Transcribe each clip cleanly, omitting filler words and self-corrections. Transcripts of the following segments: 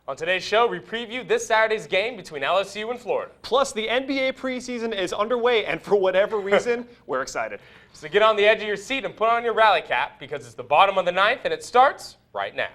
On today's show, we preview this Saturday's game between LSU and Florida. Plus, the NBA preseason is underway, and for whatever reason, we're excited. So get on the edge of your seat and put on your rally cap because it's the bottom of the ninth, and it starts right now.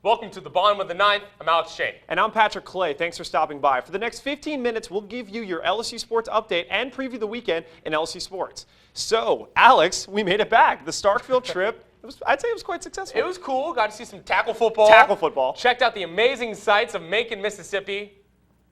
Welcome to the bottom of the ninth. I'm Alex Cheney. And I'm Patrick Clay. Thanks for stopping by. For the next 15 minutes, we'll give you your LSU sports update and preview the weekend in LSU sports. So, Alex, we made it back. The Starkville trip, I'd say it was quite successful. It was cool. Got to see some tackle football. Tackle football. Checked out the amazing sights of Macon, Mississippi,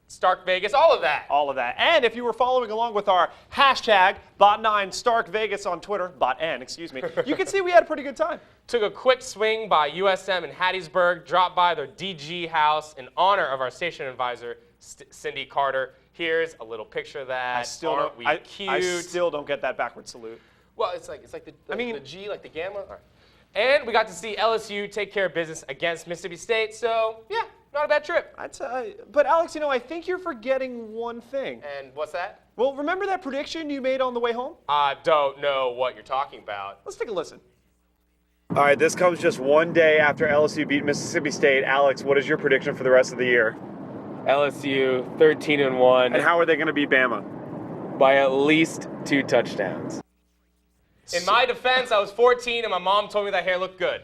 Stark Vegas, all of that. All of that. And if you were following along with our hashtag #Bot9StarkVegas on Twitter, Bot-N, excuse me, you can see we had a pretty good time. Took a quick swing by USM in Hattiesburg, dropped by their DG house in honor of our station advisor, Cindy Carter. Here's a little picture of that. I still don't get that backward salute. Well, it's like the G, like the gamma. All right. And we got to see LSU take care of business against Mississippi State. So, yeah, not a bad trip. But Alex, you know, I think you're forgetting one thing. And what's that? Well, remember that prediction you made on the way home? I don't know what you're talking about. Let's take a listen. All right, this comes just one day after LSU beat Mississippi State. Alex, what is your prediction for the rest of the year? LSU 13-1. And how are they going to beat Bama? By at least 2 touchdowns. In my defense, I was 14 and my mom told me that hair looked good.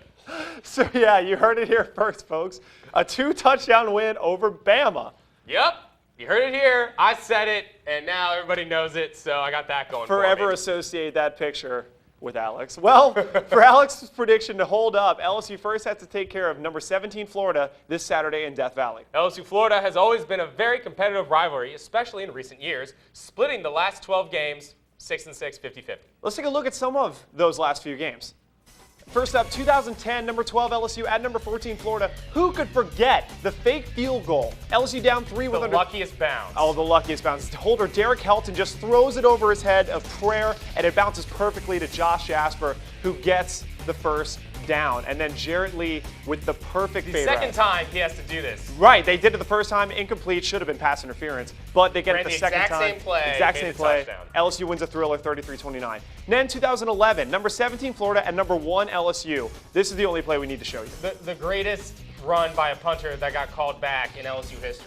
So, yeah, you heard it here first, folks. A 2-touchdown win over Bama. Yep, you heard it here. I said it, and now everybody knows it, so I got that going Forever for me. associate that picture with Alex. Well, for Alex's prediction to hold up, LSU first has to take care of number 17 Florida this Saturday in Death Valley. LSU Florida has always been a very competitive rivalry, especially in recent years, splitting the last 12 games 6-6, 50-50. Let's take a look at some of those last few games. First up, 2010, number 12 LSU at number 14 Florida. Who could forget the fake field goal? LSU down 3 with the luckiest bounce. Oh, the luckiest bounce. Holder Derek Helton just throws it over his head, a prayer, and it bounces perfectly to Josh Jasper, who gets the first down. And then Jarrett Lee with the perfect fade route. Second time he has to do this. Right, they did it the first time, incomplete, should have been pass interference, but they get it the second time. Exact same play. Touchdown. LSU wins a thriller 33-29. Then 2011, number 17 Florida and number 1 LSU. This is the only play we need to show you. The greatest run by a punter that got called back in LSU history.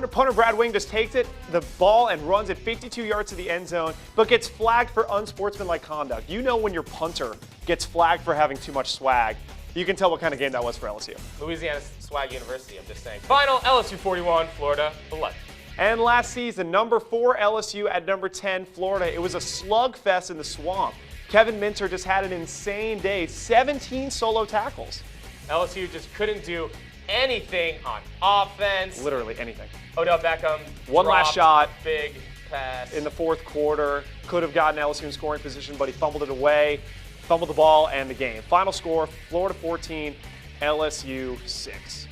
Punter Brad Wing just takes it, the ball, and runs it 52 yards to the end zone, but gets flagged for unsportsmanlike conduct. You know when your punter gets flagged for having too much swag. You can tell what kind of game that was for LSU. Louisiana Swag University, I'm just saying. Final, LSU 41, Florida 11. And last season, number 4 LSU at number 10 Florida. It was a slugfest in the swamp. Kevin Minter just had an insane day, 17 solo tackles. LSU just couldn't do anything on offense. Literally anything. Odell Beckham. One last shot. Big pass. In the fourth quarter. Could have gotten LSU in scoring position, but he fumbled it away. Fumbled the ball and the game. Final score, Florida 14, LSU 6.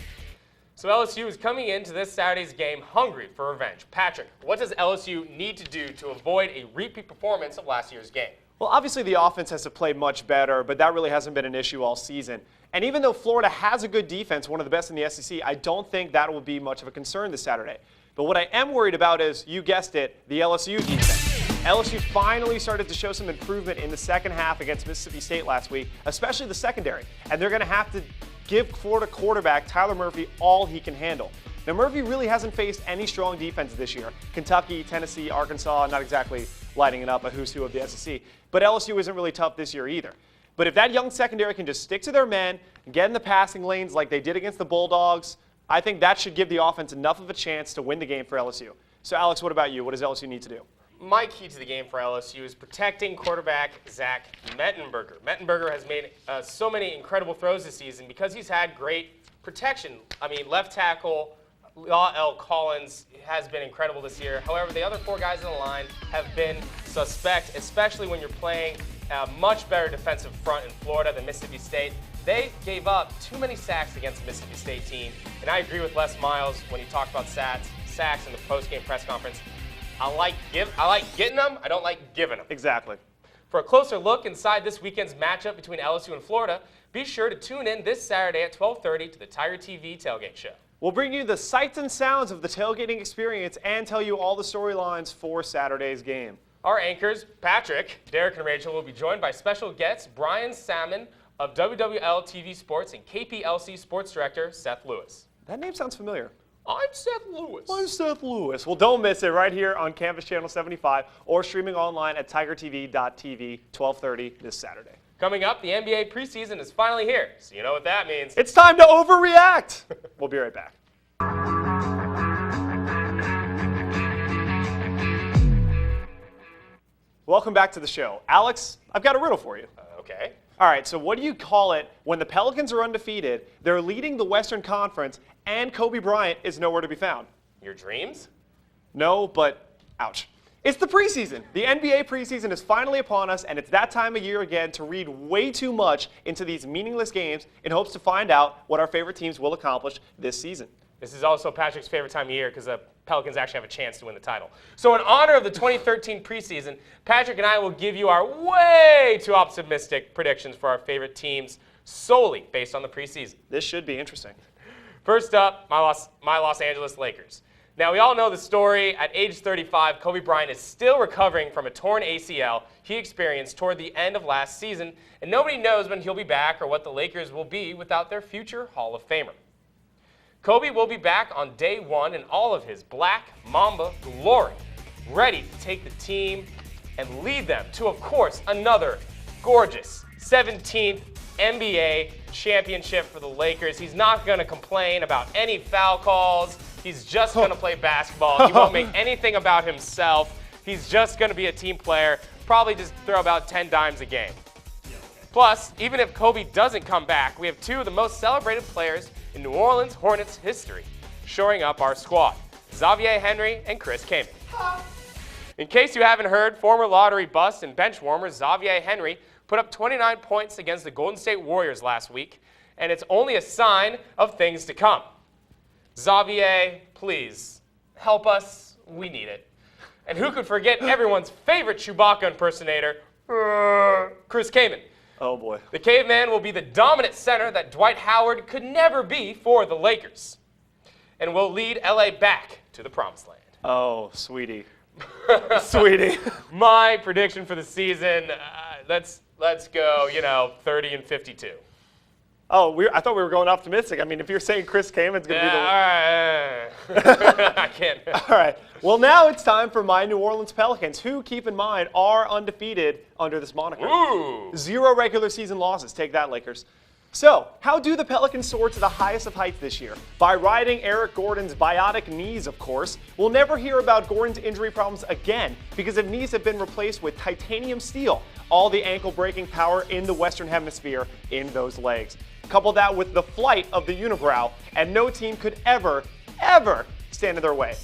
So LSU is coming into this Saturday's game hungry for revenge. Patrick, what does LSU need to do to avoid a repeat performance of last year's game? Well, obviously the offense has to play much better, but that really hasn't been an issue all season. And even though Florida has a good defense, one of the best in the SEC, I don't think that will be much of a concern this Saturday. But what I am worried about is, you guessed it, the LSU defense. LSU finally started to show some improvement in the second half against Mississippi State last week, especially the secondary. And they're going to have to give Florida quarterback Tyler Murphy all he can handle. Now, Murphy really hasn't faced any strong defense this year. Kentucky, Tennessee, Arkansas, not exactly lighting it up, a who's who of the SEC. But LSU isn't really tough this year either. But if that young secondary can just stick to their men and get in the passing lanes like they did against the Bulldogs, I think that should give the offense enough of a chance to win the game for LSU. So, Alex, what about you? What does LSU need to do? My key to the game for LSU is protecting quarterback Zach Mettenberger. Mettenberger has made so many incredible throws this season because he's had great protection. I mean, left tackle, L. Collins has been incredible this year. However, the other 4 guys in the line have been suspect, especially when you're playing a much better defensive front in Florida than Mississippi State. They gave up too many sacks against the Mississippi State team, and I agree with Les Miles when he talked about sacks in the post-game press conference. I like getting them. I don't like giving them. Exactly. For a closer look inside this weekend's matchup between LSU and Florida, be sure to tune in this Saturday at 12:30 to the Tiger TV Tailgate Show. We'll bring you the sights and sounds of the tailgating experience and tell you all the storylines for Saturday's game. Our anchors, Patrick, Derek, and Rachel, will be joined by special guests Brian Salmon of WWL TV Sports and KPLC Sports Director Seth Lewis. That name sounds familiar. I'm Seth Lewis. I'm Seth Lewis. Well, don't miss it right here on Canvas Channel 75 or streaming online at tigertv.tv, 12:30 this Saturday. Coming up, the NBA preseason is finally here, so you know what that means. It's time to overreact. We'll be right back. Welcome back to the show. Alex, I've got a riddle for you. Okay. All right, so what do you call it when the Pelicans are undefeated, they're leading the Western Conference, and Kobe Bryant is nowhere to be found? Your dreams? No, but ouch. It's the preseason. The NBA preseason is finally upon us, and it's that time of year again to read way too much into these meaningless games in hopes to find out what our favorite teams will accomplish this season. This is also Patrick's favorite time of year because the Pelicans actually have a chance to win the title. So in honor of the 2013 preseason, Patrick and I will give you our way too optimistic predictions for our favorite teams solely based on the preseason. This should be interesting. First up, my Los Angeles Lakers. Now, we all know the story. At age 35, Kobe Bryant is still recovering from a torn ACL he experienced toward the end of last season, and nobody knows when he'll be back or what the Lakers will be without their future Hall of Famer. Kobe will be back on day 1 in all of his Black Mamba glory, ready to take the team and lead them to, of course, another gorgeous 17th NBA championship for the Lakers. He's not going to complain about any foul calls. He's just going to play basketball. He won't make anything about himself. He's just going to be a team player, probably just throw about 10 dimes a game. Plus, even if Kobe doesn't come back, we have 2 of the most celebrated players in New Orleans Hornets history shoring up our squad, Xavier Henry and Chris Kaman. In case you haven't heard, former lottery bust and bench warmer Xavier Henry put up 29 points against the Golden State Warriors last week, and it's only a sign of things to come. Xavier, please, help us. We need it. And who could forget everyone's favorite Chewbacca impersonator, Chris Kaman. Oh, boy. The caveman will be the dominant center that Dwight Howard could never be for the Lakers, and will lead LA back to the promised land. Oh, sweetie. Sweetie. My prediction for the season, let's go, 30-52. Oh, I thought we were going optimistic. I mean, if you're saying Chris Kaman's going to be the... All right. I can't. All right. Well, now it's time for my New Orleans Pelicans, who, keep in mind, are undefeated under this moniker. Ooh. 0 regular season losses. Take that, Lakers. So, how do the Pelicans soar to the highest of heights this year? By riding Eric Gordon's biotic knees, of course. We'll never hear about Gordon's injury problems again because his knees have been replaced with titanium steel, all the ankle-breaking power in the Western Hemisphere in those legs. Couple that with the flight of the unibrow, and no team could ever stand in their way.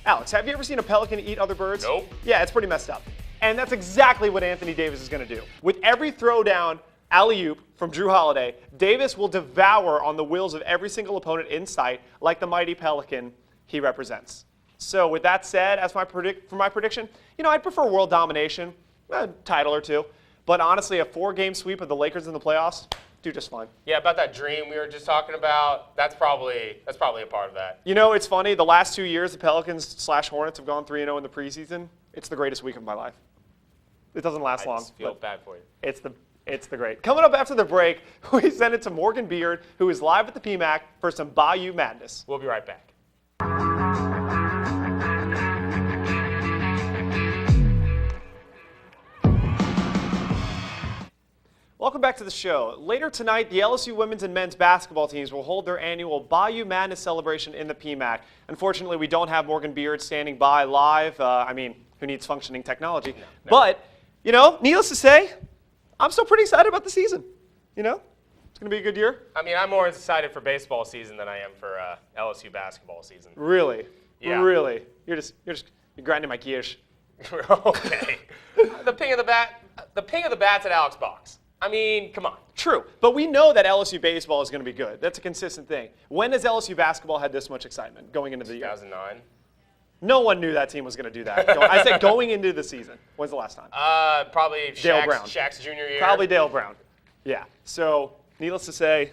Alex, have you ever seen a pelican eat other birds? Nope. Yeah, it's pretty messed up. And that's exactly what Anthony Davis is going to do. With every throwdown alley-oop from Drew Holiday, Davis will devour on the wills of every single opponent in sight like the mighty pelican he represents. So with that said, as for my prediction, I'd prefer world domination, a title or 2. But honestly, a 4-game sweep of the Lakers in the playoffs, do just fine. Yeah, about that dream we were just talking about, that's probably a part of that. It's funny. The last 2 years, the Pelicans/Hornets have gone 3-0 in the preseason. It's the greatest week of my life. It doesn't last long. I just feel bad for you. It's the great. Coming up after the break, we send it to Morgan Beard, who is live at the PMAC for some Bayou Madness. We'll be right back. Welcome back to the show. Later tonight, the LSU women's and men's basketball teams will hold their annual Bayou Madness celebration in the PMAC. Unfortunately, we don't have Morgan Beard standing by live. Who needs functioning technology? No. But, needless to say, I'm still pretty excited about the season. It's going going to be a good year? I mean, I'm more excited for baseball season than I am for LSU basketball season. Really? Yeah. Really? You're grinding my gears. Okay. The ping of the bats at Alex Box. I mean, come on. True, but we know that LSU baseball is going to be good. That's a consistent thing. When has LSU basketball had this much excitement going into the year? 2009. No one knew that team was going to do that. I said going into the season. When's the last time? Probably Dale Brown. Shaq's junior year. Probably Dale Brown. Yeah. So, needless to say,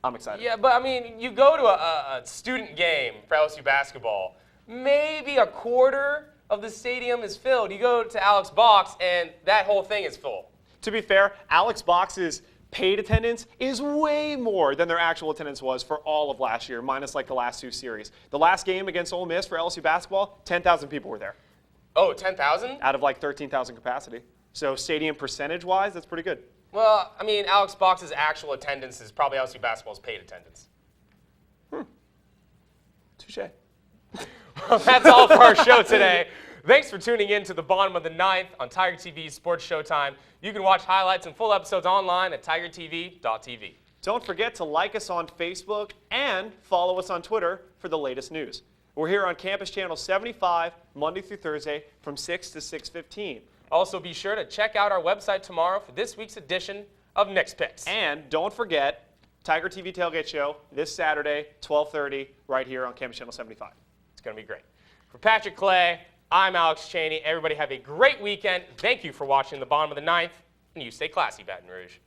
I'm excited. Yeah, but I mean, you go to a student game for LSU basketball, maybe a quarter of the stadium is filled. You go to Alex Box, and that whole thing is full. To be fair, Alex Box's paid attendance is way more than their actual attendance was for all of last year, minus like the last 2 series. The last game against Ole Miss for LSU basketball, 10,000 people were there. Oh, 10,000? Out of like 13,000 capacity. So stadium percentage-wise, that's pretty good. Well, I mean, Alex Box's actual attendance is probably LSU basketball's paid attendance. Touche. Well, that's all for our show today. Thanks for tuning in to the bottom of the 9th on Tiger TV's Sports Showtime. You can watch highlights and full episodes online at tigertv.tv. Don't forget to like us on Facebook and follow us on Twitter for the latest news. We're here on Campus Channel 75, Monday through Thursday from 6 to 6:15. Also, be sure to check out our website tomorrow for this week's edition of Knicks Picks. And don't forget, Tiger TV Tailgate Show this Saturday, 12:30, right here on Campus Channel 75. It's going to be great. For Patrick Clay, I'm Alex Cheney. Everybody have a great weekend. Thank you for watching the bottom of the 9th, and you stay classy, Baton Rouge.